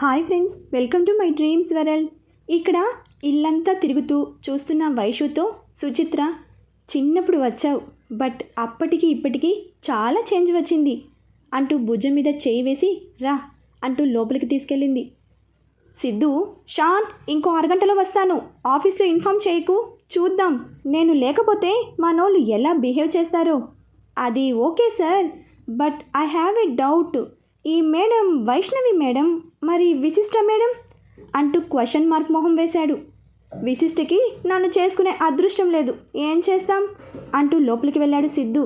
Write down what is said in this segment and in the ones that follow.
Hi friends, welcome to my dreams world. ఇక్కడ ఇల్లంతా తిరుగుతూ చూస్తున్న వైషుతో సుచిత్ర, చిన్నప్పుడు వచ్చావు బట్ అప్పటికి ఇప్పటికీ చాలా చేంజ్ వచ్చింది అంటూ భుజం మీద చేయి వేసి రా అంటూ లోపలికి తీసుకెళ్ళింది. సిద్ధు, షాన్ ఇంకో అరగంటలో వస్తాను, ఆఫీస్లో ఇన్ఫామ్ చేయకు, చూద్దాం నేను లేకపోతే మనోళ్ళు ఎలా బిహేవ్ చేస్తారో. అది okay sir, but I have a doubt, ఈ మేడం వైష్ణవి మేడం, మరి విశిష్ట మేడం అంటూ క్వశ్చన్ మార్క్ మొహం వేశాడు. విశిష్టకి నన్ను చేసుకునే అదృష్టం లేదు, ఏం చేస్తాం అంటూ లోపలికి వెళ్ళాడు సిద్ధు.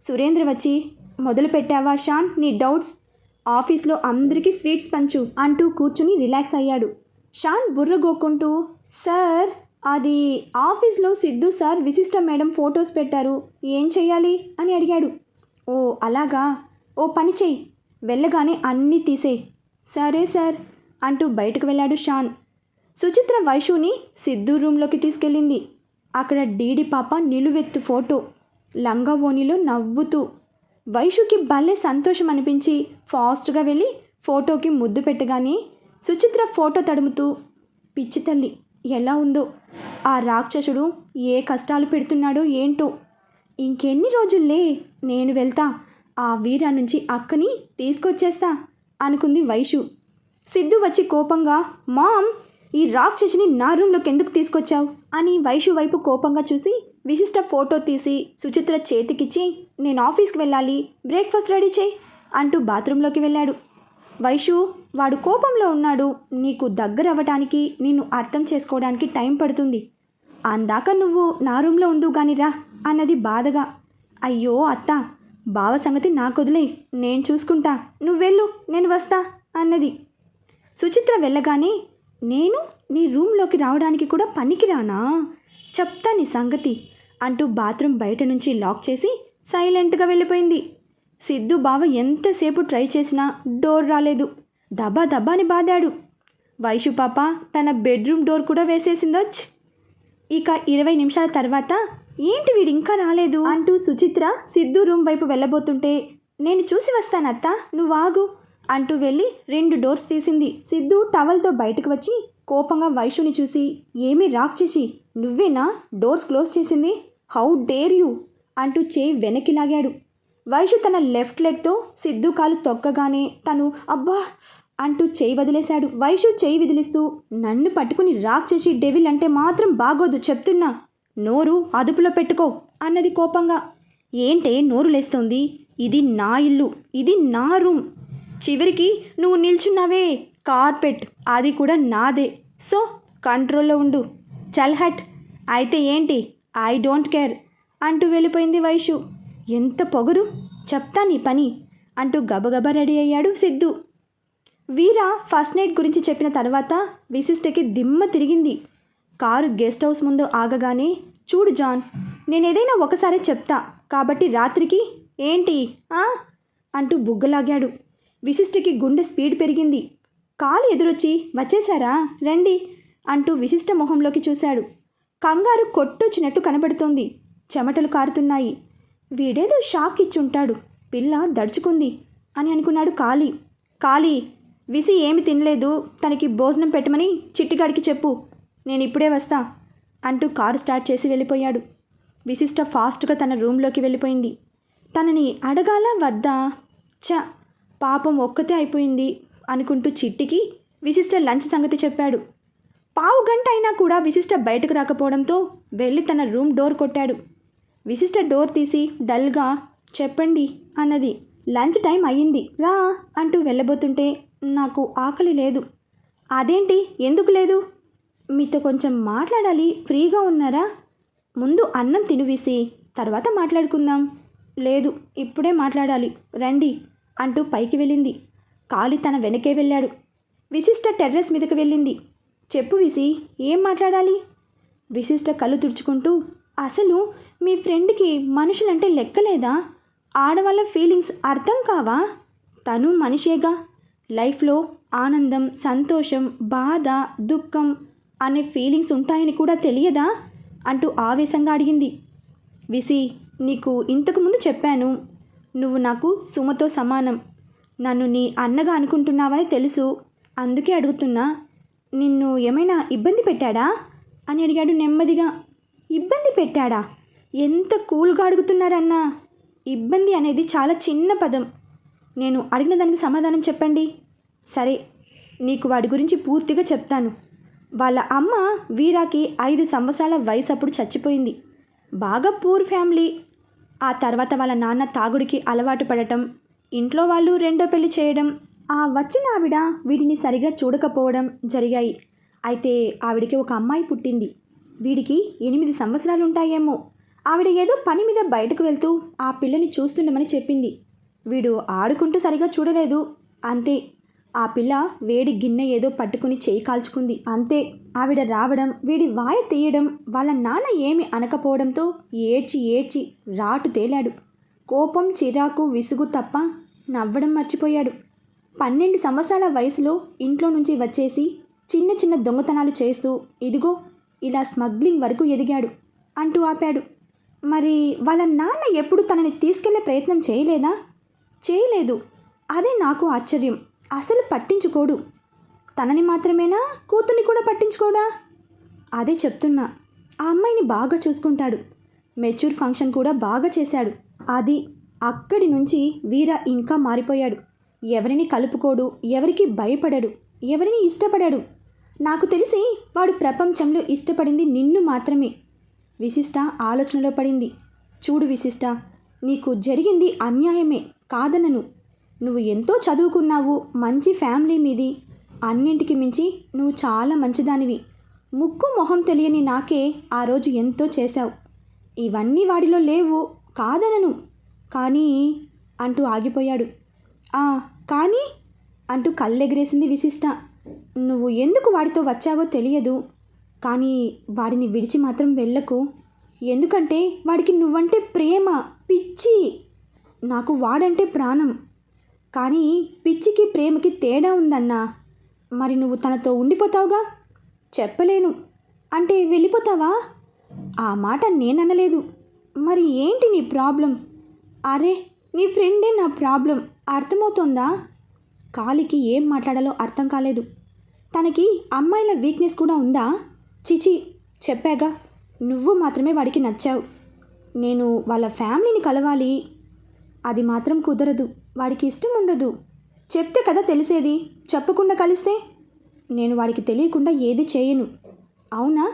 సురేంద్ర వచ్చి, మొదలు పెట్టావా షాన్ నీ డౌట్స్, ఆఫీస్లో అందరికీ స్వీట్స్ పంచు అంటూ కూర్చుని రిలాక్స్ అయ్యాడు. షాన్ బుర్ర గోక్కుంటూ, సార్ అది ఆఫీస్లో సిద్ధు సార్ విశిష్ట మేడం ఫొటోస్ పెట్టారు, ఏం చెయ్యాలి అని అడిగాడు. ఓ అలాగా, ఓ పని చెయ్యి, వెళ్ళగానే అన్నీ తీసేయి. సరే సార్ అంటూ బయటకు వెళ్ళాడు షాన్. సుచిత్ర వైషుని సిద్ధు రూమ్లోకి తీసుకెళ్ళింది. అక్కడ డీడీ పాప నిలువెత్తు ఫోటో, లంగా ఓణిలో నవ్వుతూ. వైషుకి భలే సంతోషం అనిపించి ఫాస్ట్గా వెళ్ళి ఫోటోకి ముద్దు పెట్టగానే సుచిత్ర ఫోటో తడుముతూ, పిచ్చి తల్లి ఎలా ఉందో, ఆ రాక్షసుడు ఏ కష్టాలు పెడుతున్నాడో ఏంటో, ఇంకెన్ని రోజుల్లే నేను వెళ్తా, ఆ వీరా నుంచి అక్కని తీసుకొచ్చేస్తా అనుకుంది వైషు. సిద్ధు వచ్చి కోపంగా, మామ్ ఈ రాక్షసిని నా రూమ్లోకి ఎందుకు తీసుకొచ్చావు అని వైషు వైపు కోపంగా చూసి విశిష్ట ఫోటో తీసి సుచిత్ర చేతికిచ్చి, నేను ఆఫీస్కి వెళ్ళాలి, బ్రేక్ఫాస్ట్ రెడీ చేయి అంటూ బాత్రూంలోకి వెళ్ళాడు. వైషు, వాడు కోపంలో ఉన్నాడు, నీకు దగ్గర అవ్వటానికి, నిన్ను అర్థం చేసుకోవడానికి టైం పడుతుంది, అందాక నువ్వు నా రూమ్లో ఉండు గాని రా అన్నది బాధగా. అయ్యో అత్త, బావ సంగతి నాకొదిలే, నేను చూసుకుంటా, నువ్వెళ్ళు నేను వస్తా అన్నది. సుచిత్ర వెళ్ళగానే, నేను నీ రూమ్లోకి రావడానికి కూడా పనికిరానా, చెప్తా నీ సంగతి అంటూ బాత్రూమ్ బయట నుంచి లాక్ చేసి సైలెంట్గా వెళ్ళిపోయింది. సిద్ధు బావ ఎంతసేపు ట్రై చేసినా డోర్ రాలేదు. దబా దబాని బాదాడు. వైషు పాప తన బెడ్రూమ్ డోర్ కూడా వేసేసిందోచ్. ఇక 20 నిమిషాల తర్వాత, ఏంటి వీడు ఇంకా రాలేదు అంటూ సుచిత్ర సిద్ధు రూమ్ వైపు వెళ్ళబోతుంటే, నేను చూసి వస్తానత్తా, నువ్వు ఆగు అంటూ వెళ్ళి 2 డోర్స్ తీసింది. సిద్ధు టవల్తో బయటకు వచ్చి కోపంగా వైషుని చూసి, ఏమీ రాక్షసి, నువ్వేనా డోర్స్ క్లోజ్ చేసింది, హౌ డేర్ యూ అంటూ చేయి వెనక్కి లాగాడు. వైషు తన లెఫ్ట్ లెగ్తో సిద్ధు కాలు తొక్కగానే తను అబ్బా అంటూ చేయి వదిలేశాడు. వైషు చేయి విదిలిస్తూ, నన్ను పట్టుకుని రాక్షసి డెవిల్ అంటే మాత్రం బాగోదు చెప్తున్నా, నోరు అదుపులో పెట్టుకో అన్నది కోపంగా. ఏంటే నోరు లేస్తోంది, ఇది నా ఇల్లు, ఇది నా రూమ్, చివరికి నువ్వు నిల్చున్నావే కార్పెట్, అది కూడా నాదే, సో కంట్రోల్లో ఉండు, చల్ హట్, అయితే ఏంటి, ఐ డోంట్ కేర్ అంటూ వెళ్ళిపోయింది వైషు. ఎంత పొగరు, చెప్తా నీ పని అంటూ గబగబా రెడీ అయ్యాడు సిద్ధు. వీరా ఫస్ట్ నైట్ గురించి చెప్పిన తర్వాత విశిష్టకి దిమ్మ తిరిగింది. కారు గెస్ట్ హౌస్ ముందు ఆగగానే, చూడు జాన్, నేనేదైనా ఒకసారి చెప్తా కాబట్టి రాత్రికి ఏంటి అంటూ బుగ్గలాగాడు. విశిష్టకి గుండె స్పీడ్ పెరిగింది. కాలు ఎదురొచ్చి, వచ్చేశారా రండి అంటూ విశిష్ట మొహంలోకి చూశాడు. కంగారు కొట్టొచ్చినట్టు కనబడుతోంది, చెమటలు కారుతున్నాయి. వీడేదో షాక్ ఇచ్చుంటాడు, పిల్ల దడుచుకుంది అని అనుకున్నాడు కాళీ. కాళీ, విసి ఏమి తినలేదు, తనకి భోజనం పెట్టమని చిట్టిగాడికి చెప్పు, నేను ఇప్పుడే వస్తా అంటూ కారు స్టార్ట్ చేసి వెళ్ళిపోయాడు. విశిష్ట ఫాస్ట్గా తన రూమ్లోకి వెళ్ళిపోయింది. తనని అడగాల వద్దా, పాపం ఒక్కతే అయిపోయింది అనుకుంటూ చిట్టికి విశిష్ట లంచ్ సంగతి చెప్పాడు. పావు గంట అయినా కూడా విశిష్ట బయటకు రాకపోవడంతో వెళ్ళి తన రూమ్ డోర్ కొట్టాడు. విశిష్ట డోర్ తీసి డల్గా, చెప్పండి అన్నది. లంచ్ టైం అయ్యింది రా అంటూ వెళ్ళబోతుంటే, నాకు ఆకలి లేదు. అదేంటి ఎందుకు లేదు, మీతో కొంచెం మాట్లాడాలి, ఫ్రీగా ఉన్నారా, ముందు అన్నం తినువిసి తర్వాత మాట్లాడుకుందాం. లేదు ఇప్పుడే మాట్లాడాలి రండి అంటూ పైకి వెళ్ళింది. కాళీ తన వెనకే వెళ్ళాడు. విశిష్ట టెర్రస్ మీదకి వెళ్ళింది. చెప్పు విసి, ఏం మాట్లాడాలి. విశిష్ట కళ్ళు తుడుచుకుంటూ, అసలు మీ ఫ్రెండ్కి మనుషులంటే లెక్కలేదా, ఆడవాళ్ళ ఫీలింగ్స్ అర్థం కావా, తను మనిషేగా, లైఫ్లో ఆనందం, సంతోషం, బాధ, దుఃఖం అనే ఫీలింగ్స్ ఉంటాయని కూడా తెలియదా అంటూ ఆవేశంగా అడిగింది. విసి, నీకు ఇంతకుముందు చెప్పాను, నువ్వు నాకు సుమతో సమానం, నన్ను నీ అన్నగా అనుకుంటున్నావని తెలుసు, అందుకే అడుగుతున్నా, నిన్ను ఏమైనా ఇబ్బంది పెట్టాడా అని అడిగాడు నెమ్మదిగా. ఇబ్బంది పెట్టాడా? ఎంత కూల్గా అడుగుతున్నారన్నా. ఇబ్బంది అనేది చాలా చిన్న పదం. నేను అడిగిన దానికి సమాధానం చెప్పండి. సరే, నీకు వాడి గురించి పూర్తిగా చెప్తాను. వాళ్ళ అమ్మ వీరాకి 5 సంవత్సరాల వయసు అప్పుడు చచ్చిపోయింది. బాగా పూర్ ఫ్యామిలీ. ఆ తర్వాత వాళ్ళ నాన్న తాగుడికి అలవాటు పడటం, ఇంట్లో వాళ్ళు రెండో పెళ్లి చేయడం, ఆ వచ్చిన ఆవిడ వీడిని సరిగా చూడకపోవడం జరిగాయి. అయితే ఆవిడికి ఒక అమ్మాయి పుట్టింది. వీడికి 8 సంవత్సరాలు ఉంటాయేమో. ఆవిడ ఏదో పని మీద బయటకు వెళ్తూ ఆ పిల్లని చూస్తుండమని చెప్పింది. వీడు ఆడుకుంటూ సరిగా చూడలేదు. అంతే, ఆ పిల్ల వేడి గిన్నె ఏదో పట్టుకుని చేయి కాల్చుకుంది. అంతే, ఆవిడ రావడం, వీడి వాయ తీయడం, వాళ్ళ నాన్న ఏమి అనకపోవడంతో ఏడ్చి ఏడ్చి రాటు తేలాడు. కోపం, చిరాకు, విసుగు తప్ప నవ్వడం మర్చిపోయాడు. 12 సంవత్సరాల వయసులో ఇంట్లో నుంచి వచ్చేసి చిన్న చిన్న దొంగతనాలు చేస్తూ ఇదిగో ఇలా స్మగ్లింగ్ వరకు ఎదిగాడు అంటూ ఆపాడు. మరి వాళ్ళ నాన్న ఎప్పుడు తనని తీసుకెళ్లే ప్రయత్నం చేయలేదా? చేయలేదు. అదే నాకు ఆశ్చర్యం. అసలు పట్టించుకోడు. తనని మాత్రమేనా, కూతుర్ని కూడా పట్టించుకోడా? అదే చెప్తున్నా. ఆ అమ్మాయిని బాగా చూసుకుంటాడు. మెచ్యూర్ ఫంక్షన్ కూడా బాగా చేశాడు. అది అక్కడి నుంచి వీర ఇంకా మారిపోయాడు. ఎవరిని కలుపుకోడు, ఎవరికి భయపడడు, ఎవరిని ఇష్టపడాడు. నాకు తెలిసి వాడు ప్రపంచంలో ఇష్టపడింది నిన్ను మాత్రమే. విశిష్ట ఆలోచనలో పడింది. చూడు విశిష్ట, నీకు జరిగింది అన్యాయమే, కాదనను. నువ్వు ఎంతో చదువుకున్నావు, మంచి ఫ్యామిలీ మీది. అన్నింటికి మించి నువ్వు చాలా మంచిదానివి. ముక్కు మొహం తెలియని నాకే ఆ రోజు ఎంతో చేశావు. ఇవన్నీ వాడిలో లేవు, కాదనను. కానీ అంటూ ఆగిపోయాడు. కానీ అంటూ కళ్ళెగిరేసింది విశిష్ట. నువ్వు ఎందుకు వాడితో వచ్చావో తెలియదు, కానీ వాడిని విడిచి మాత్రం వెళ్ళకు. ఎందుకంటే వాడికి నువ్వంటే ప్రేమ, పిచ్చి. నాకు వాడంటే ప్రాణం. కానీ పిచ్చికి ప్రేమకి తేడా ఉందన్నా. మరి నువ్వు తనతో ఉండిపోతావుగా? చెప్పలేను. అంటే వెళ్ళిపోతావా? ఆ మాట నేననలేదు. మరి ఏంటి నీ ప్రాబ్లం? అరే, నీ ఫ్రెండే నా ప్రాబ్లం, అర్థమవుతోందా? కాలికి ఏం మాట్లాడాలో అర్థం కాలేదు. తనకి అమ్మాయిల వీక్నెస్ కూడా ఉందా? చిచి, చెప్పాగా, నువ్వు మాత్రమే వాడికి నచ్చావు. నేను వాళ్ళ ఫ్యామిలీని కలవాలి. అది మాత్రం కుదరదు. వాడికి ఇష్టం ఉండదు. చెప్తే కదా తెలిసేది. చెప్పకుండా కలిస్తే నేను వాడికి తెలియకుండా ఏది చేయను. అవునా?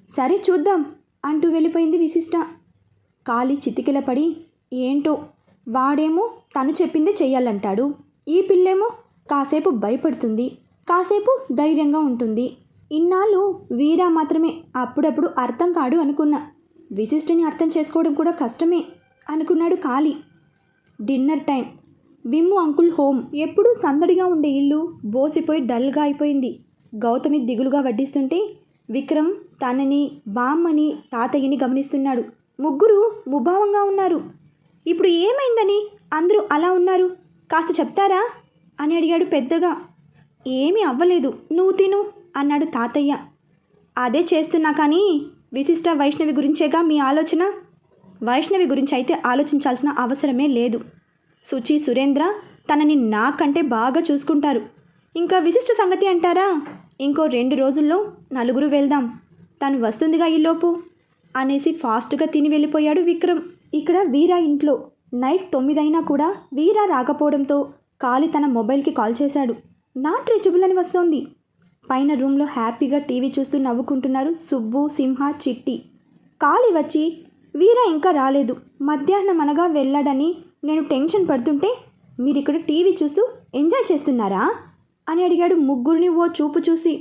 సరే చూద్దాం అంటూ వెళ్ళిపోయింది విశిష్ట. కాలి చితికిల పడి, ఏంటో వాడేమో తను చెప్పింది చెయ్యాలంటాడు. ఈ పిల్లేమో కాసేపు భయపడుతుంది, కాసేపు ధైర్యంగా ఉంటుంది. ఇన్నాళ్ళు వీరా మాత్రమే అప్పుడప్పుడు అర్థం కాడు అనుకున్నా. విశిష్టని అర్థం చేసుకోవడం కూడా కష్టమే అనుకున్నాడు కాలి. Dinner time. Vimmu uncle home. ఎప్పుడూ సందడిగా ఉండే ఇల్లు బోసిపోయి డల్గా అయిపోయింది. గౌతమి దిగులుగా వడ్డిస్తుంటే విక్రమ్ తనని, బామ్మని, తాతయ్యని గమనిస్తున్నాడు. ముగ్గురు ముభావంగా ఉన్నారు. ఇప్పుడు ఏమైందని అందరూ అలా ఉన్నారు? కాస్త చెప్తారా అని అడిగాడు పెద్దగా. ఏమీ అవ్వలేదు, నువ్వు తిను అన్నాడు తాతయ్య. అదే చేస్తున్నా, కానీ విశిష్ట వైష్ణవి గురించేగా మీ ఆలోచన? వైష్ణవి గురించి అయితే ఆలోచించాల్సిన అవసరమే లేదు. సుచి, సురేంద్ర తనని నాకంటే బాగా చూసుకుంటారు. ఇంకా విశిష్ట సంగతి అంటారా? ఇంకో 2 రోజుల్లో నలుగురు వెళ్దాం. తను వస్తుందిగా ఈలోపు అనేసి ఫాస్ట్గా తిని వెళ్ళిపోయాడు విక్రమ్. ఇక్కడ వీరా ఇంట్లో నైట్ 9 అయినా కూడా వీరా రాకపోవడంతో కాలి తన మొబైల్కి కాల్ చేశాడు. నాట్ రీచబుల్ అని వస్తోంది. పైన రూమ్లో హ్యాపీగా టీవీ చూస్తూ నవ్వుకుంటున్నారు సుబ్బు, సింహ, చిట్టి. కాలి వచ్చి, వీరా ఇంకా రాలేదు, మధ్యాహ్నం అనగా వెళ్ళాడని నేను టెన్షన్ పడుతుంటే మీరిక్కడ టీవీ చూస్తూ ఎంజాయ్ చేస్తున్నారా అని అడిగాడు ముగ్గురిని ఓ చూపు చూసి.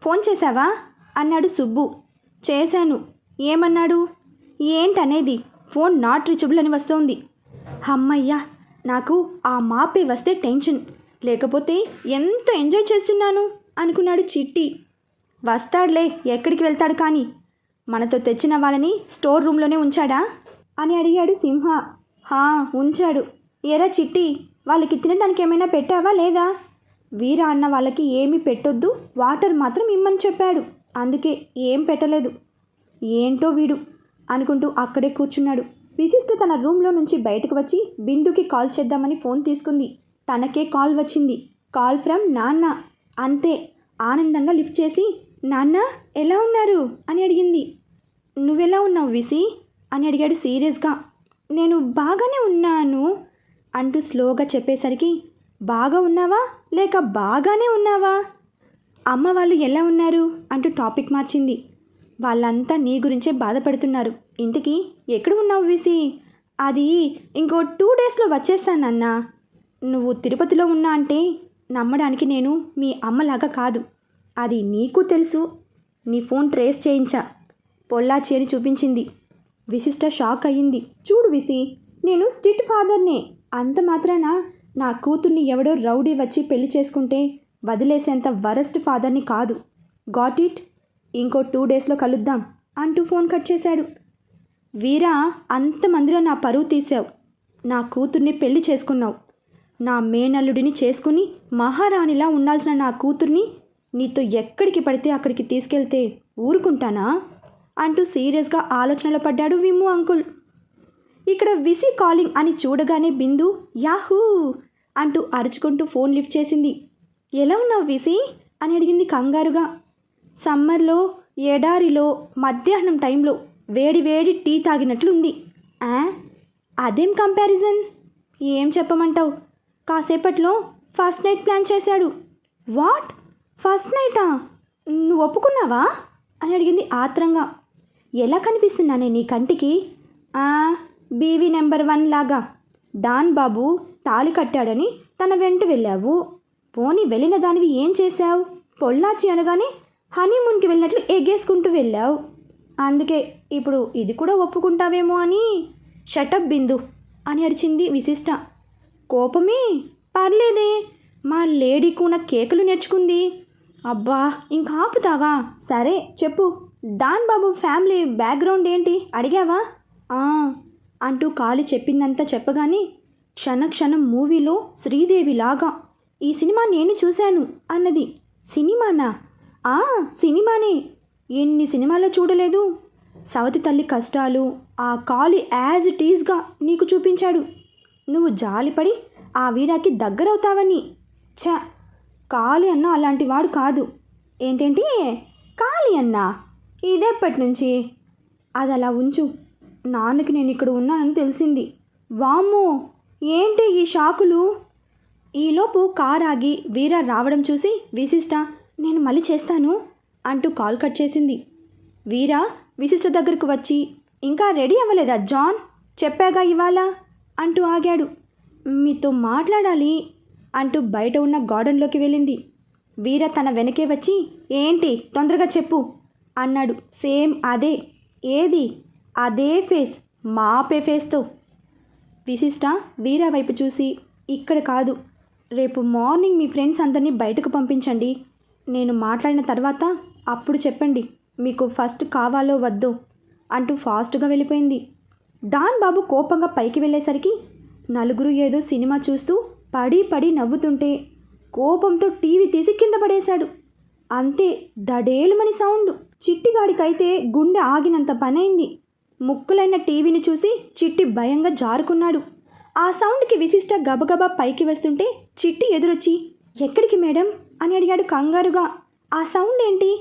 ఫోన్ చేశావా అన్నాడు సుబ్బు. చేశాను. ఏమన్నాడు? ఏంటనేది? ఫోన్ నాట్ రీచబుల్ అని వస్తోంది. అమ్మయ్యా, నాకు ఆ మాపే వస్తే టెన్షన్, లేకపోతే ఎంత ఎంజాయ్ చేస్తున్నాను అనుకున్నాడు చిట్టి. వస్తాడులే, ఎక్కడికి వెళ్తాడు కానీ. మనతో తెచ్చిన వాళ్ళని స్టోర్ రూమ్లోనే ఉంచాడా అని అడిగాడు సింహ. ఉంచాడు. ఎరా చిట్టి, వాళ్ళకి తినడానికి ఏమైనా పెట్టావా లేదా? వీరా అన్న వాళ్ళకి ఏమీ పెట్టొద్దు, వాటర్ మాత్రం ఇమ్మని చెప్పాడు. అందుకే ఏం పెట్టలేదు. ఏంటో వీడు అనుకుంటూ అక్కడే కూర్చున్నాడు. విశిష్ట తన రూమ్లో నుంచి బయటకు వచ్చి బిందుకి కాల్ చేద్దామని ఫోన్ తీసుకుంది. తనకే కాల్ వచ్చింది. కాల్ ఫ్రమ్ నాన్న. అంతే ఆనందంగా లిఫ్ట్ చేసి, నాన్న ఎలా ఉన్నారు అని అడిగింది. నువ్వెలా ఉన్నావు విసి అని అడిగాడు సీరియస్గా. నేను బాగానే ఉన్నాను అంటూ స్లోగా చెప్పేసరికి, బాగా ఉన్నావా లేక బాగానే ఉన్నావా? అమ్మ వాళ్ళు ఎలా ఉన్నారు అంటూ టాపిక్ మార్చింది. వాళ్ళంతా నీ గురించే బాధపడుతున్నారు. ఇంతకీ ఎక్కడ ఉన్నావు విసి? అది ఇంకో 2 డేస్లో వచ్చేస్తానన్నా. నువ్వు తిరుపతిలో ఉన్నా అంటే నమ్మడానికి నేను మీ అమ్మలాగా కాదు. అది నీకు తెలుసు. నీ ఫోన్ ట్రేస్ చేయించా. పొల్లాచి అని చూపించింది. విశిష్ట షాక్ అయ్యింది. చూడు విసి, నేను స్ట్రిక్ట్ ఫాదర్నే. అంత మాత్రాన నా కూతుర్ని ఎవడో రౌడీ వచ్చి పెళ్లి చేసుకుంటే వదిలేసేంత వరస్ట్ ఫాదర్ని కాదు. Got it? ఇంకో 2 డేస్లో కలుద్దాం అంటూ ఫోన్ కట్ చేశాడు. వీరా, అంతమందిలో నా పరువు తీసావు. నా కూతుర్ని పెళ్లి చేసుకున్నావు. నా మేనల్లుడిని చేసుకుని మహారాణిలా ఉండాల్సిన నా కూతుర్ని నీతో ఎక్కడికి పడితే అక్కడికి తీసుకెళ్తే ఊరుకుంటానా అంటూ సీరియస్గా ఆలోచనలో పడ్డాడు విమ్ము అంకుల్. ఇక్కడ విసి కాలింగ్ అని చూడగానే బిందు యాహూ అంటూ అరుచుకుంటూ ఫోన్ లిఫ్ట్ చేసింది. ఎలా ఉన్నావు విసి అని అడిగింది కంగారుగా. సమ్మర్లో ఎడారిలో మధ్యాహ్నం టైంలో వేడి వేడి టీ తాగినట్లుంది. అదేం కంపారిజన్? ఏం చెప్పమంటావు? కాసేపట్లో ఫస్ట్ నైట్ ప్లాన్ చేశాడు. వాట్? ఫస్ట్ నైటా? నువ్వు ఒప్పుకున్నావా అని అడిగింది ఆత్రంగా. ఎలా కనిపిస్తున్నానే నీ కంటికి? బీవీ నెంబర్ 1 లాగా. డాన్ బాబు తాళి కట్టాడని తన వెంట వెళ్ళావు. పోనీ వెళ్ళిన దానివి ఏం చేశావు? పొల్లాచి అనగానే హనీమూన్కి వెళ్ళినట్లు ఎగ్గేసుకుంటూ వెళ్ళావు. అందుకే ఇప్పుడు ఇది కూడా ఒప్పుకుంటావేమో అని. షటప్ బిందు అని అరిచింది విశిష్ట. కోపమే? పర్లేదే, మా లేడీ కూన కేకలు నేర్చుకుంది. అబ్బా, ఇంకా ఆపుతావా? సరే చెప్పు, డాన్ బాబు ఫ్యామిలీ బ్యాక్గ్రౌండ్ ఏంటి అడిగావా? అంటూ కాలి చెప్పిందంతా చెప్పగానే క్షణక్షణం మూవీలో శ్రీదేవిలాగా ఈ సినిమా నేను చూశాను అన్నది. సినిమానా? సినిమానే. ఎన్ని సినిమాలో చూడలేదు. సవతి తల్లి కష్టాలు ఆ కాలి యాజ్ ఇట్ ఈజ్గా నీకు చూపించాడు. నువ్వు జాలిపడి ఆ వీరాకి దగ్గరవుతావని. కాళీ అన్న అలాంటి వాడు కాదు. ఏంటేంటి కాళీ అన్న? ఇదెప్పటి నుంచి? అది అలా ఉంచు. నాన్నకి నేను ఇక్కడ ఉన్నానని తెలిసింది. వామ్మో, ఏంటి ఈ షాకులు? ఈలోపు కార్ ఆగి వీరా రావడం చూసి విశిష్ట, నేను మళ్ళీ చేస్తాను అంటూ కాల్ కట్ చేసింది. వీరా విశిష్ట దగ్గరకు వచ్చి, ఇంకా రెడీ అవ్వలేదా జాన్? చెప్పాగా ఇవాళ అంటూ ఆగాడు. మీతో మాట్లాడాలి అంటూ బయట ఉన్న గార్డెన్లోకి వెళ్ళింది. వీర తన వెనకే వచ్చి, ఏంటి తొందరగా చెప్పు అన్నాడు. సేమ్ అదే. ఏది? అదే ఫేస్, మాపే ఫేస్తో. విశిష్ట వీరా వైపు చూసి, ఇక్కడ కాదు, రేపు మార్నింగ్ మీ ఫ్రెండ్స్ అందరినీ బయటకు పంపించండి. నేను మాట్లాడిన తర్వాత అప్పుడు చెప్పండి మీకు ఫస్ట్ కావాలో వద్దో అంటూ ఫాస్ట్గా వెళ్ళిపోయింది. డాన్ బాబు కోపంగా పైకి వెళ్ళేసరికి నలుగురు ఏదో సినిమా చూస్తూ పడి పడి నవ్వుతుంటే కోపంతో టీవీ తీసి కింద పడేశాడు. అంతే, దడేలుమని సౌండ్. చిట్టిగాడికైతే గుండె ఆగినంత పనైంది. ముక్కులైన టీవీని చూసి చిట్టి భయంగా జారుకున్నాడు. ఆ సౌండ్కి విశిష్ట గబగబా పైకి వస్తుంటే చిట్టి ఎదురొచ్చి, ఎక్కడికి మేడం అని అడిగాడు కంగారుగా. ఆ సౌండ్ ఏంటి?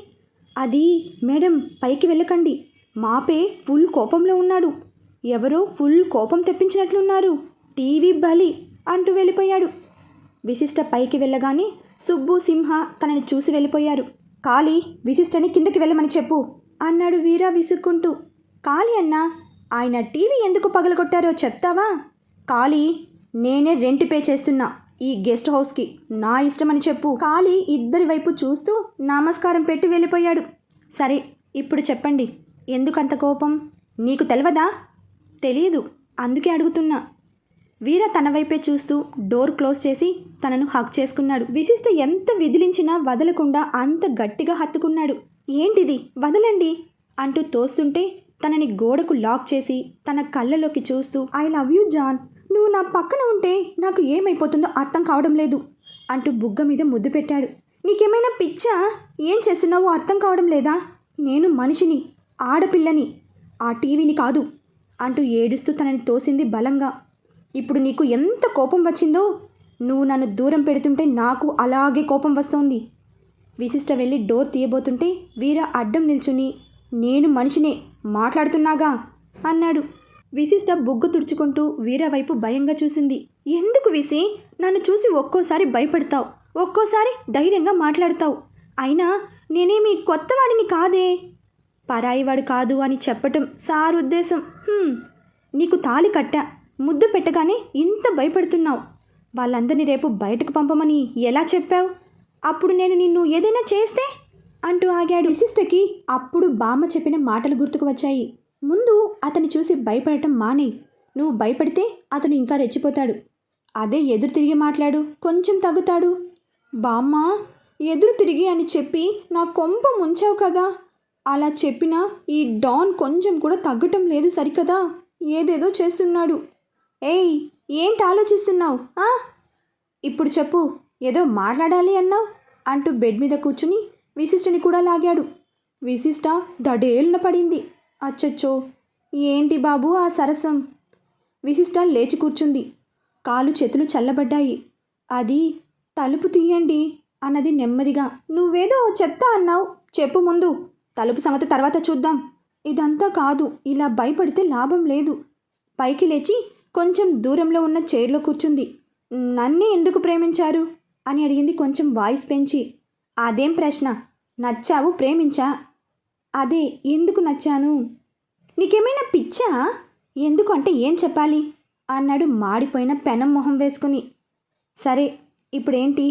అది మేడం, పైకి వెళ్ళకండి, మాపే ఫుల్ కోపంలో ఉన్నాడు. ఎవరో ఫుల్ కోపం తెప్పించినట్లున్నారు. టీవీ బలి అంటూ వెళ్ళిపోయాడు. విశిష్ట పైకి వెళ్ళగానే సుబ్బు, సింహ తనని చూసి వెళ్ళిపోయారు. కాళీ, విశిష్టని కిందకి వెళ్ళమని చెప్పు అన్నాడు వీరా విసుక్కుంటూ. కాళీ అన్నా, ఆయన టీవీ ఎందుకు పగలగొట్టారో చెప్తావా? కాళీ, నేనే రెంట్ పే చేస్తున్నా ఈ గెస్ట్ హౌస్కి, నా ఇష్టమని చెప్పు. కాళీ ఇద్దరి వైపు చూస్తూ నమస్కారం పెట్టి వెళ్ళిపోయాడు. సరే, ఇప్పుడు చెప్పండి, ఎందుకంత కోపం? నీకు తెలియదా? తెలియదు, అందుకే అడుగుతున్నా. వీర తన వైపే చూస్తూ డోర్ క్లోజ్ చేసి తనను హక్ చేసుకున్నాడు. విశిష్ట ఎంత విదిలించినా వదలకుండా అంత గట్టిగా హత్తుకున్నాడు. ఏంటిది, వదలండి అంటూ తోస్తుంటే తనని గోడకు లాక్ చేసి తన కళ్ళలోకి చూస్తూ, ఐ లవ్ యూ జాన్, నువ్వు నా పక్కన ఉంటే నాకు ఏమైపోతుందో అర్థం కావడం లేదు అంటూ బుగ్గ మీద ముద్దు పెట్టాడు. నీకేమైనా పిచ్చా? ఏం చేస్తున్నావో అర్థం కావడం లేదా? నేను మనిషిని, ఆడపిల్లని, ఆ టీవీని కాదు అంటూ ఏడుస్తూ తనని తోసింది బలంగా. ఇప్పుడు నీకు ఎంత కోపం వచ్చిందో? నువ్వు నన్ను దూరం పెడుతుంటే నాకు అలాగే కోపం వస్తోంది. విశిష్ట వెళ్ళి డోర్ తీయబోతుంటే వీర అడ్డం నిల్చుని, నేను మనిషినే, మాట్లాడుతున్నాగా అన్నాడు. విశిష్ట బుగ్గ తుడుచుకుంటూ వీర వైపు భయంగా చూసింది. ఎందుకు విసి, నన్ను చూసి ఒక్కోసారి భయపడతావు, ఒక్కోసారి ధైర్యంగా మాట్లాడతావు. అయినా నేనేమి కొత్తవాడిని కాదే. పరాయివాడు కాదు అని చెప్పటం సార్ ఉద్దేశం. నీకు తాళి కట్టా, ముద్దు పెట్టగానే ఇంత భయపడుతున్నావు. వాళ్ళందరినీ రేపు బయటకు పంపమని ఎలా చెప్పావు? అప్పుడు నేను నిన్ను ఏదైనా చేస్తే అంటూ ఆగాడు. విశిష్టకి అప్పుడు బామ్మ చెప్పిన మాటలు గుర్తుకు వచ్చాయి. ముందు అతన్ని చూసి భయపడటం మానేయి. నువ్వు భయపడితే అతను ఇంకా రెచ్చిపోతాడు. అదే ఎదురు తిరిగి మాట్లాడు, కొంచెం తగ్గుతాడు. బామ్మ, ఎదురు తిరిగి అని చెప్పి నా కొంప ముంచావు కదా. అలా చెప్పినా ఈ డాన్ కొంచెం కూడా తగ్గటం లేదు సరికదా. ఏదేదో చేస్తున్నాడు. ఏయ్, ఏంటి ఆలోచిస్తున్నావు? ఇప్పుడు చెప్పు, ఏదో మాట్లాడాలి అన్నావు అంటూ బెడ్ మీద కూర్చుని విశిష్టని కూడా లాగాడు. విశిష్ట దడేలున పడింది. అచ్చచ్చో, ఏంటి బాబు ఆ సరసం? విశిష్ట లేచి కూర్చుంది. కాలు చేతులు చల్లబడ్డాయి. అది తలుపు తీయండి అన్నది నెమ్మదిగా. నువ్వేదో చెప్తా అన్నావు, చెప్పు ముందు. తలుపు సంగతి తర్వాత చూద్దాం. ఇదంతా కాదు, ఇలా భయపడితే లాభం లేదు. పైకి లేచి కొంచెం దూరంలో ఉన్న చైర్లో కూర్చుంది. నన్నే ఎందుకు ప్రేమించారు అని అడిగింది కొంచెం వాయిస్ పెంచి. అదేం ప్రశ్న? నచ్చావు, ప్రేమించా. అదే, ఎందుకు నచ్చాను? నీకేమైనా పిచ్చా? ఎందుకు అంటే ఏం చెప్పాలి అన్నాడు మాడిపోయిన పెనం మొహం వేసుకుని. సరే, ఇప్పుడేంటి?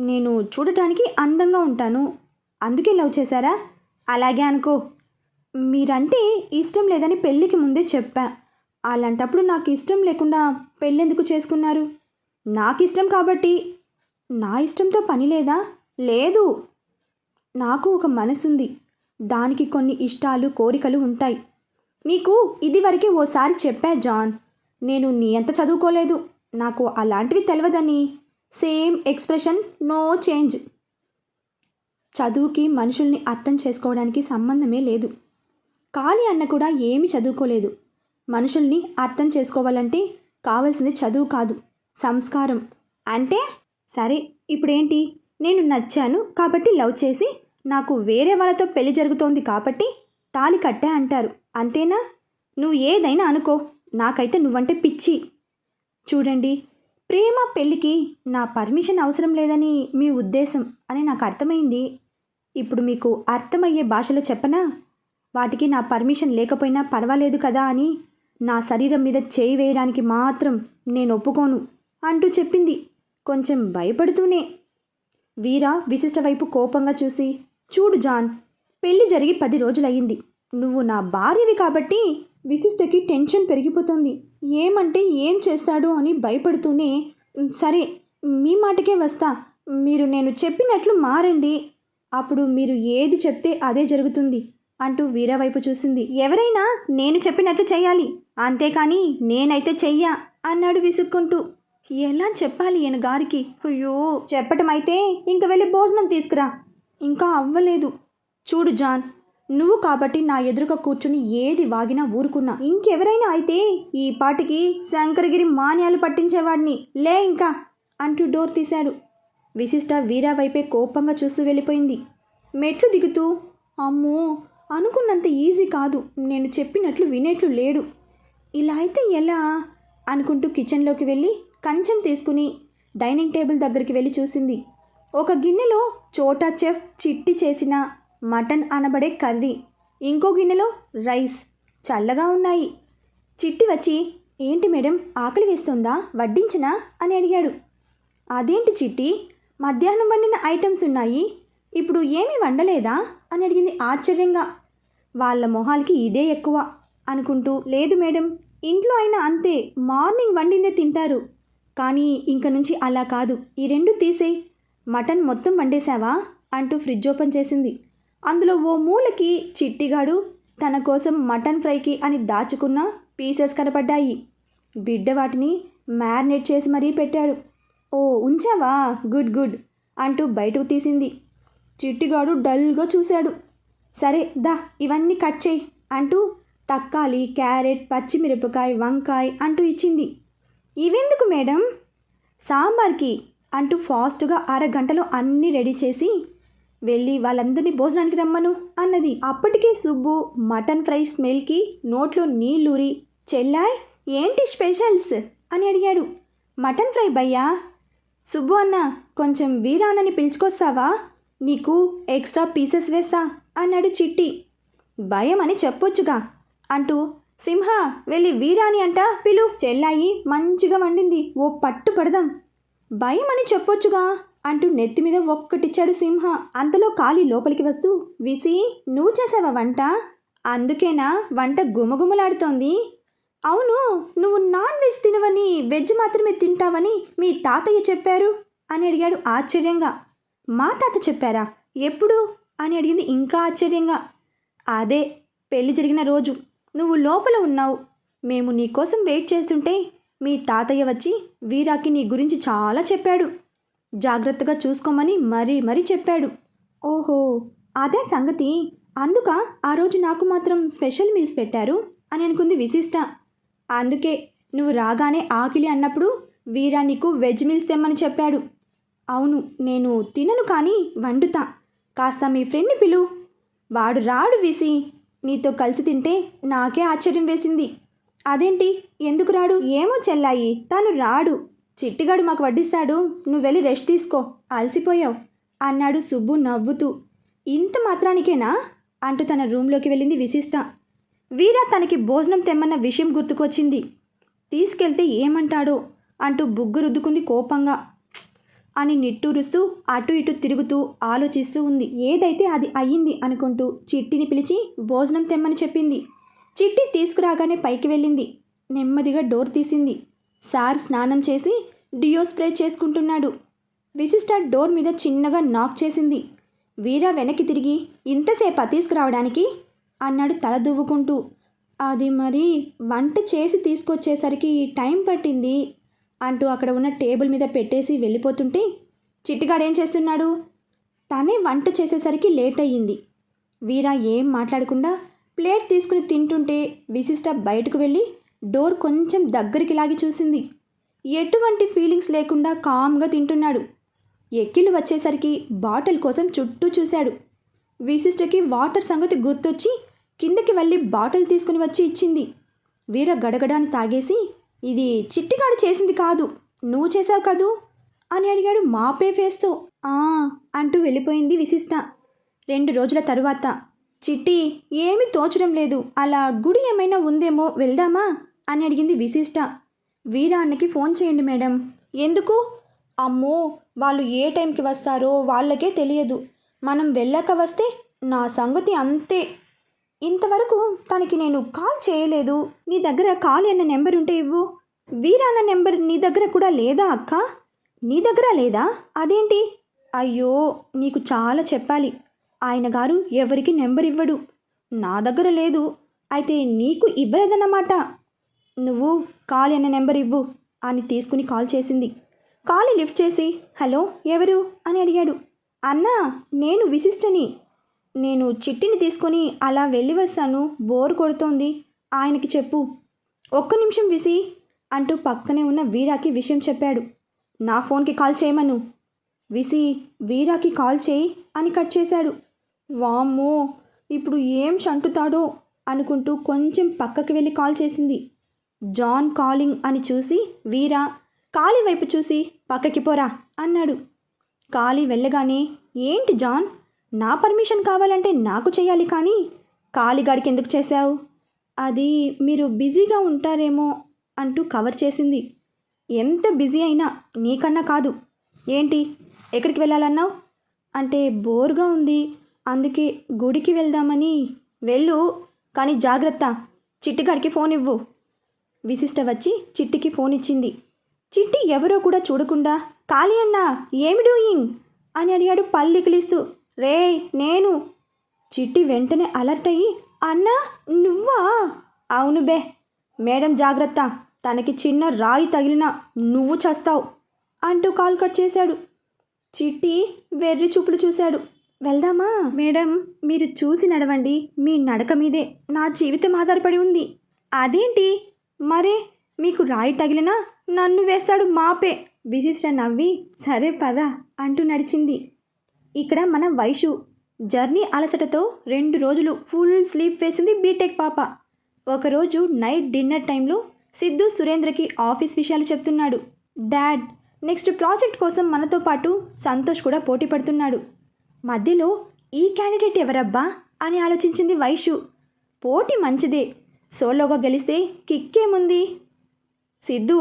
నేను చూడటానికి అందంగా ఉంటాను, అందుకే లవ్ చేశారా? అలాగే అనుకో. మీరంటే ఇష్టం లేదని పెళ్ళికి ముందే చెప్పా. అలాంటప్పుడు నాకు ఇష్టం లేకుండా పెళ్ళెందుకు చేసుకున్నారు? నాకు ఇష్టం కాబట్టి. నా ఇష్టంతో పని లేదా? లేదు. నాకు ఒక మనసుంది, దానికి కొన్ని ఇష్టాలు కోరికలు ఉంటాయి. నీకు ఇదివరకే ఓసారి చెప్పా జాన్. నేను నీ అంత చదువుకోలేదు, నాకు అలాంటివి తెలియదని. Same expression, no change. చదువుకి మనుషుల్ని అర్థం చేసుకోవడానికి సంబంధమే లేదు. కాళీ అన్న కూడా ఏమీ చదువుకోలేదు. మనుషుల్ని అర్థం చేసుకోవాలంటే కావాల్సింది చదువు కాదు, సంస్కారం. అంటే సరే, ఇప్పుడేంటి? నేను నచ్చాను కాబట్టి లవ్ చేసి నాకు వేరే వాళ్ళతో పెళ్లి జరుగుతోంది కాబట్టి తాళి కట్టా అంటారు, అంతేనా? నువ్వు ఏదైనా అనుకో, నాకైతే నువ్వంటే పిచ్చి. చూడండి, ప్రేమ పెళ్ళికి నా పర్మిషన్ అవసరం లేదని మీ ఉద్దేశం అని నాకు అర్థమైంది. ఇప్పుడు మీకు అర్థమయ్యే భాషలో చెప్పనా? వాటికి నా పర్మిషన్ లేకపోయినా పర్వాలేదు కదా అని నా శరీరం మీద చేయి వేయడానికి మాత్రం నేను ఒప్పుకోను అంటూ చెప్పింది కొంచెం భయపడుతూనే. వీర విశిష్ట వైపు కోపంగా చూసి, చూడు జాన్, పెళ్లి జరిగి 10 రోజులయ్యింది. నువ్వు నా భార్యవి కాబట్టి విశిష్టకి టెన్షన్ పెరిగిపోతుంది. ఏమంటే ఏం చేస్తాడో అని భయపడుతూనే, సరే మీ మాటకే వస్తా, మీరు నేను చెప్పినట్లు మారండి, అప్పుడు మీరు ఏది చెప్తే అదే జరుగుతుంది అంటూ వీర వైపు చూసింది. ఎవరైనా నేను చెప్పినట్లు చెయ్యాలి, అంతేకాని నేనైతే చెయ్యా అన్నాడు విసుక్కుంటూ. ఎలా చెప్పాలి ఈయన గారికి? అయ్యో, చెప్పటం అయితే ఇంక వెళ్ళి భోజనం తీసుకురా. ఇంకా అవ్వలేదు. చూడు జాన్, నువ్వు కాబట్టి నా ఎదురుగా కూర్చుని ఏది వాగినా ఊరుకున్నా. ఇంకెవరైనా అయితే ఈ పాటికి శంకరగిరి మాన్యాలు పట్టించేవాడిని. లే ఇంకా అంటూ డోర్ తీశాడు. విశిష్ట వీరా వైపే కోపంగా చూస్తూ వెళ్ళిపోయింది. మెట్లు దిగుతూ, అమ్మో, అనుకున్నంత ఈజీ కాదు, నేను చెప్పినట్లు వినేట్లు లేడు, ఇలా అయితే ఎలా అనుకుంటూ కిచెన్లోకి వెళ్ళి కంచం తీసుకుని డైనింగ్ టేబుల్ దగ్గరికి వెళ్ళి చూసింది. ఒక గిన్నెలో చోటా చెఫ్ చిట్టి చేసిన మటన్ అనబడే కర్రీ, ఇంకో గిన్నెలో రైస్ చల్లగా ఉన్నాయి. చిట్టి వచ్చి, ఏంటి మేడం, ఆకలి వేస్తుందా, వడ్డించనా అని అడిగాడు. అదేంటి చిట్టి, మధ్యాహ్నం వండిన ఐటమ్స్ ఉన్నాయి, ఇప్పుడు ఏమీ వండలేదా అని అడిగింది ఆశ్చర్యంగా. వాళ్ళ మొహాలకి ఇదే ఎక్కువ అనుకుంటూ, లేదు మేడం, ఇంట్లో అయినా అంతే, మార్నింగ్ వండిందే తింటారు, కానీ ఇంక నుంచి అలా కాదు, ఈ 2 తీసేయ్. మటన్ మొత్తం వండేశావా అంటూ ఫ్రిడ్జ్ ఓపెన్ చేసింది. అందులో ఓ మూలకి చిట్టిగాడు తన కోసం మటన్ ఫ్రైకి అని దాచుకున్న పీసెస్ కనపడ్డాయి. బిడ్డ వాటిని మ్యారినేట్ చేసి మరీ పెట్టాడు. ఓ ఉంచావా, గుడ్ గుడ్ అంటూ బయటకు తీసింది. చిట్టిగాడు డల్గా చూశాడు. సరే దా, ఇవన్నీ కట్ చేయి అంటూ తక్కాలి, క్యారెట్, పచ్చిమిరపకాయ, వంకాయ అంటూ ఇచ్చింది. ఇవెందుకు మేడం? సాంబార్కి అంటూ ఫాస్ట్గా 1/2 గంటలో అన్నీ రెడీ చేసి వెళ్ళి వాళ్ళందరినీ భోజనానికి రమ్మను అన్నది. అప్పటికే సుబ్బు మటన్ ఫ్రై స్మెల్కి నోట్లో నీళ్ళూరి, చెల్లాయ్ ఏంటి స్పెషల్స్ అని అడిగాడు. మటన్ ఫ్రై భయ్యా. సుబ్బు అన్న కొంచెం వీరాన్నని పిలుచుకొస్తావా, నీకు ఎక్స్ట్రా పీసెస్ వేస్తా అన్నాడు చిట్టి. భయం అని చెప్పొచ్చుగా అంటూ, సింహ వెళ్ళి వీరాని అంట పిలు, చెల్లాయి మంచిగా వండింది, ఓ పట్టు పడదాం. భయం అని చెప్పొచ్చుగా అంటూ నెత్తి మీద ఒక్కటిచ్చాడు సింహ. అంతలో కాళీ లోపలికి వస్తూ, విసి నువ్వు చేసావా వంట, అందుకేనా వంట గుమగుమలాడుతోంది. అవును, నువ్వు నాన్ వెజ్ తినవని వెజ్ మాత్రమే తింటావని మీ తాతయ్య చెప్పారు అని అడిగాడు ఆశ్చర్యంగా. మా తాత చెప్పారా, ఎప్పుడు అని అడిగింది ఇంకా ఆశ్చర్యంగా. అదే పెళ్లి జరిగిన రోజు నువ్వు లోపల ఉన్నావు, మేము నీకోసం వెయిట్ చేస్తుంటే మీ తాతయ్య వచ్చి వీరాకి నీ గురించి చాలా చెప్పాడు, జాగ్రత్తగా చూసుకోమని మరీ చెప్పాడు. ఓహో అదే సంగతి, అందుక ఆ రోజు నాకు మాత్రం స్పెషల్ మీల్స్ పెట్టారు అని అనుకుంది విశిష్ట. అందుకే నువ్వు రాగానే ఆకిలి అన్నప్పుడు వీరా నీకు వెజ్ మీల్స్ తెమ్మని చెప్పాడు. అవును నేను తినను కానీ వండుతా, కాస్త మీ ఫ్రెండ్ని పిలు, వాడు రాడు విసి, నీతో కలిసి తింటే నాకే ఆశ్చర్యం వేసింది. అదేంటి ఎందుకు రాడు? ఏమో చెల్లాయి, తను రాడు, చిట్టిగాడు మాకు వడ్డిస్తాడు, నువ్వు వెళ్ళి రెస్ట్ తీసుకో, అలసిపోయావు అన్నాడు సుబ్బు నవ్వుతూ. ఇంత మాత్రానికేనా అంటూ తన రూంలోకి వెళ్ళింది విశిష్ట. వీరా తనకి భోజనం తెమ్మన్న విషయం గుర్తుకొచ్చింది. తీసుకెళ్తే ఏమంటాడో అంటూ బుగ్గు రుద్దుకుంది కోపంగా. అని నిట్టూరుస్తూ అటు ఇటు తిరుగుతూ ఆలోచిస్తూ ఉంది. ఏదైతే అది అయ్యింది అనుకుంటూ చిట్టిని పిలిచి భోజనం తెమ్మని చెప్పింది. చిట్టి తీసుకురాగానే పైకి వెళ్ళింది. నెమ్మదిగా డోర్ తీసింది. సార్ స్నానం చేసి డియో స్ప్రే చేసుకుంటున్నాడు. విశిష్ట డోర్ మీద చిన్నగా నాక్ చేసింది. వీరా వెనక్కి తిరిగి, ఇంతసేపా తీసుకురావడానికి అన్నాడు తల దువ్వుకుంటూ. అది మరి వంట చేసి తీసుకొచ్చేసరికి టైం పట్టింది అంటూ అక్కడ ఉన్న టేబుల్ మీద పెట్టేసి వెళ్ళిపోతుంటే, చిట్టిగాడేం చేస్తున్నాడు, తనే వంట చేసేసరికి లేట్ అయ్యింది. వీరా ఏం మాట్లాడకుండా ప్లేట్ తీసుకుని తింటుంటే విశిష్ట బయటకు వెళ్ళి డోర్ కొంచెం దగ్గరికి లాగి చూసింది. ఎటువంటి ఫీలింగ్స్ లేకుండా కామ్గా తింటున్నాడు. ఎక్కిళ్ళు వచ్చేసరికి బాటిల్ కోసం చుట్టూ చూశాడు. విశిష్టకి వాటర్ సంగతి గుర్తొచ్చి కిందకి వెళ్ళి బాటిల్ తీసుకుని వచ్చి ఇచ్చింది. వీర గడగడాన్ని తాగేసి, ఇది చిట్టిగాడు చేసింది కాదు, నువ్వు చేసావు కదూ అని అడిగాడు మాపే ఫేస్తో. అంటూ వెళ్ళిపోయింది విశిష్ట. 2 రోజుల తరువాత, చిట్టి ఏమీ తోచడం లేదు, అలా గుడి ఏమైనా ఉందేమో వెళ్దామా అని అడిగింది విశిష్ట. వీరా అన్నకి ఫోన్ చేయండి మేడం. ఎందుకు? అమ్మో వాళ్ళు ఏ టైంకి వస్తారో వాళ్ళకే తెలియదు, మనం వెళ్ళాక వస్తే నా సంగతి అంతే. ఇంతవరకు తనకి నేను కాల్ చేయలేదు. నీ దగ్గర కాల్ అన్న నెంబర్ ఉంటే ఇవ్వు. వీరా అన్న నెంబర్ నీ దగ్గర కూడా లేదా అక్క? నీ దగ్గర లేదా? అదేంటి? అయ్యో నీకు చాలా చెప్పాలి, ఆయన గారు ఎవరికి నెంబర్ ఇవ్వడు. నా దగ్గర లేదు, అయితే నీకు ఇవ్వలేదన్నమాట. నువ్వు కాల్ అన్న నెంబర్ ఇవ్వు అని తీసుకుని కాల్ చేసింది. కాల్ లిఫ్ట్ చేసి, హలో ఎవరు అని అడిగాడు. అన్నా నేను విశిష్టని, నేను చిట్టిని తీసుకొని అలా వెళ్ళి వస్తాను, బోర్ కొడుతోంది, ఆయనకి చెప్పు. ఒక్క నిమిషం విసి అంటూ పక్కనే ఉన్న వీరాకి విషయం చెప్పాడు. నా ఫోన్కి కాల్ చేయమను. విసి వీరాకి కాల్ చేయి అని కట్ చేశాడు. వామ్మో ఇప్పుడు ఏం చంటుతాడో అనుకుంటూ కొంచెం పక్కకి వెళ్ళి కాల్ చేసింది. జాన్ కాలింగ్ అని చూసి వీరా కాళీ వైపు చూసి పక్కకి పోరా అన్నాడు. కాళీ వెళ్ళగానే, ఏంటి జాన్, నా పర్మిషన్ కావాలంటే నాకు చేయాలి కానీ కాళీగాడికి ఎందుకు చేశావు? అది మీరు బిజీగా ఉంటారేమో అంటూ కవర్ చేసింది. ఎంత బిజీ అయినా నీకన్నా కాదు. ఏంటి ఎక్కడికి వెళ్ళాలన్నావు అంటే బోర్గా ఉంది, అందుకే గుడికి వెళ్దామని. వెళ్ళు, కానీ జాగ్రత్త, చిట్టిగాడికి ఫోన్ ఇవ్వు. విశిష్ట వచ్చి చిట్టికి ఫోన్ ఇచ్చింది. చిట్టి ఎవరో కూడా చూడకుండా, కాళీ అన్నా ఏమి డూయింగ్ అని అడిగాడు పల్లికిలిస్తూ. రే నేను. చిట్టి వెంటనే అలర్ట్ అయ్యి, అన్నా నువ్వా? అవును బే. మేడం జాగ్రత్త, తనకి చిన్న రాయి తగిలినా నువ్వు చస్తావు అంటూ కాల్ కట్ చేశాడు. చిట్టి వెర్రి చూపులు చూశాడు. వెళ్దామా? మేడం మీరు చూసి నడవండి, మీ నడక మీదే నా జీవితం ఆధారపడి ఉంది. అదేంటి మరే, మీకు రాయి తగిలినా నన్ను వేస్తాడు మాపే. విశిష్ట నవ్వి, సరే పద అంటూ నడిచింది. ఇక్కడ మన వైషు జర్నీ అలసటతో 2 రోజులు ఫుల్ స్లీప్ వేసింది బీటెక్ పాప. ఒకరోజు నైట్ డిన్నర్ టైంలో సిద్ధు సురేంద్రకి ఆఫీస్ విషయాలు చెప్తున్నాడు. డాడ్, నెక్స్ట్ ప్రాజెక్ట్ కోసం మనతో పాటు సంతోష్ కూడా పోటీ పడుతున్నాడు. మధ్యలో ఈ క్యాండిడేట్ ఎవరబ్బా అని ఆలోచించింది వైషు. పోటీ మంచిదే, సోలోగా గెలిస్తే కిక్కేముంది. సిద్ధు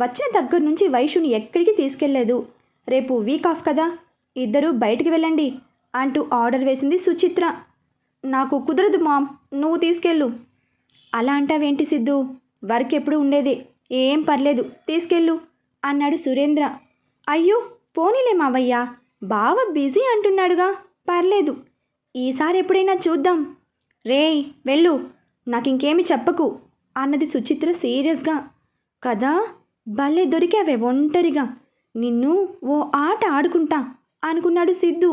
వచ్చిన దగ్గర నుంచి వైషుని ఎక్కడికి తీసుకెళ్లేదు. రేపు వీక్ ఆఫ్ కదా, ఇద్దరూ బయటికి వెళ్ళండి అంటూ ఆర్డర్ వేసింది సుచిత్ర. నాకు కుదరదు మామ్, నువ్వు తీసుకెళ్ళు. అలా అంటావేంటి సిద్ధు, వర్క్ ఎప్పుడు ఉండేదే, ఏం పర్లేదు తీసుకెళ్ళు అన్నాడు సురేంద్ర. అయ్యో పోనీలే మావయ్య, బావ బిజీ అంటున్నాడుగా, పర్లేదు, ఈసారి ఎప్పుడైనా చూద్దాం. రేయ్ వెళ్ళు, నాకు ఇంకేమి చెప్పకు అన్నది సుచిత్ర సీరియస్గా. కదా, భలే దొరికావే ఒంటరిగా, నిన్ను ఓ ఆట ఆడుకుంటా అనుకున్నాడు Siddhu.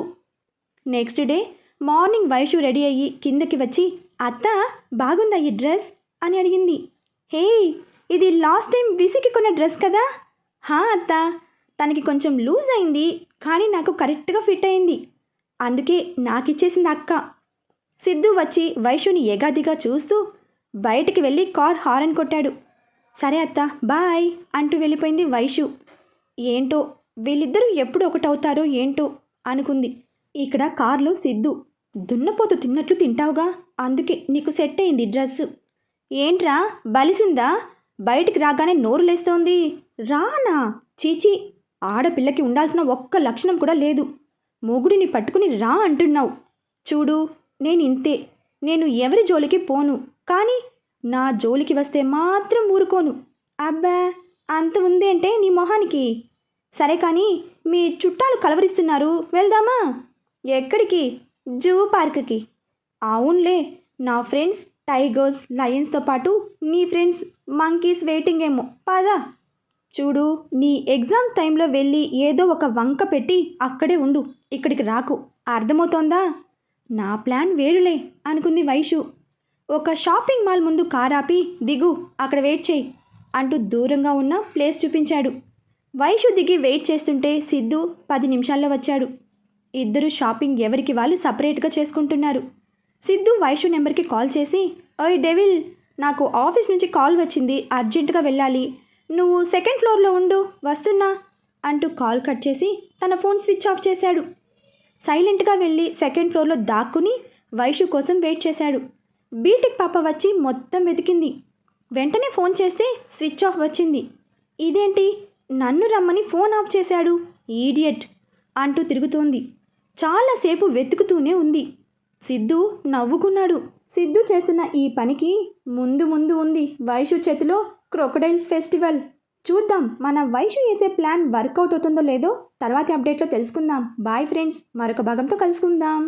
Next day morning Vaishu ready అయ్యి కిందకి వచ్చి, అత్త బాగుందా ఈ డ్రెస్ అని అడిగింది. హే, ఇది లాస్ట్ టైం విసికి కొన్న డ్రెస్ కదా. హా అత్త, తనకి కొంచెం లూజ్ అయింది కానీ నాకు కరెక్ట్గా ఫిట్ అయింది, అందుకే నాకు ఇచ్చేసింది అక్క. సిద్ధు వచ్చి వైషుని ఎగాదిగా చూస్తూ బయటికి వెళ్ళి కార్ హారన్ కొట్టాడు. సరే అత్త బాయ్ అంటూ వెళ్ళిపోయింది వైషు. ఏంటో వీళ్ళిద్దరూ ఎప్పుడు ఒకటవుతారో ఏంటో అనుకుంది. ఇక్కడ కార్లో సిద్ధు, దున్నపోతు తిన్నట్లు తింటావుగా, అందుకే నీకు సెట్ అయింది డ్రెస్. ఏంట్రా బలిసిందా, బయటికి రాగానే నోరు లేస్తోంది. రానా, చీచీ, ఆడపిల్లకి ఉండాల్సిన ఒక్క లక్షణం కూడా లేదు. మొగుడిని పట్టుకుని రా అంటున్నావు. చూడు నేను ఇంతే, నేను ఎవరి జోలికి పోను, కానీ నా జోలికి వస్తే మాత్రం ఊరుకోను. అబ్బా, అంత ఉందేంటే నీ మొహానికి. సరే కానీ మీ చుట్టాలు కలవరిస్తున్నారు, వెళ్దామా? ఎక్కడికి? జూ పార్క్కి. అవునులే, నా ఫ్రెండ్స్ టైగర్స్ లయన్స్తో పాటు నీ ఫ్రెండ్స్ మంకీస్ వెయిటింగ్ ఏమో, పదా. చూడు, నీ ఎగ్జామ్స్ టైంలో వెళ్ళి ఏదో ఒక వంక పెట్టి అక్కడే ఉండు, ఇక్కడికి రాకు, అర్థమవుతోందా? నా ప్లాన్ వేరులే అనుకుంది వైషు. ఒక షాపింగ్ మాల్ ముందు కారాపి, దిగు, అక్కడ వెయిట్ చేయి అంటూ దూరంగా ఉన్న ప్లేస్ చూపించాడు. వైషు దిగి వెయిట్ చేస్తుంటే సిద్ధు 10 నిమిషాల్లో వచ్చాడు. ఇద్దరు షాపింగ్ ఎవరికి వాళ్ళు సపరేట్గా చేసుకుంటున్నారు. సిద్ధు వైషు నెంబర్కి కాల్ చేసి, ఓయ్ డెవిల్, నాకు ఆఫీస్ నుంచి కాల్ వచ్చింది, అర్జెంటుగా వెళ్ళాలి, నువ్వు 2nd ఫ్లోర్లో ఉండు, వస్తున్నా అంటూ కాల్ కట్ చేసి తన ఫోన్ స్విచ్ ఆఫ్ చేశాడు. సైలెంట్గా వెళ్ళి 2nd ఫ్లోర్లో దాక్కుని వైషు కోసం వెయిట్ చేశాడు. బీటెక్ పాప వచ్చి మొత్తం వెతికింది. వెంటనే ఫోన్ చేస్తే స్విచ్ ఆఫ్ వచ్చింది. ఇదేంటి, నన్ను రమ్మని ఫోన్ ఆఫ్ చేశాడు, ఈడియట్ అంటూ తిరుగుతోంది. చాలాసేపు వెతుకుతూనే ఉంది. సిద్ధు నవ్వుకున్నాడు. సిద్ధు చేస్తున్న ఈ పనికి ముందు ఉంది వైషు చేతిలో క్రొకడైల్స్ ఫెస్టివల్. చూద్దాం మన వైషు వేసే ప్లాన్ వర్కౌట్ అవుతుందో లేదో తర్వాతి అప్డేట్లో తెలుసుకుందాం. బాయ్ ఫ్రెండ్స్, మరొక భాగంతో కలుసుకుందాం.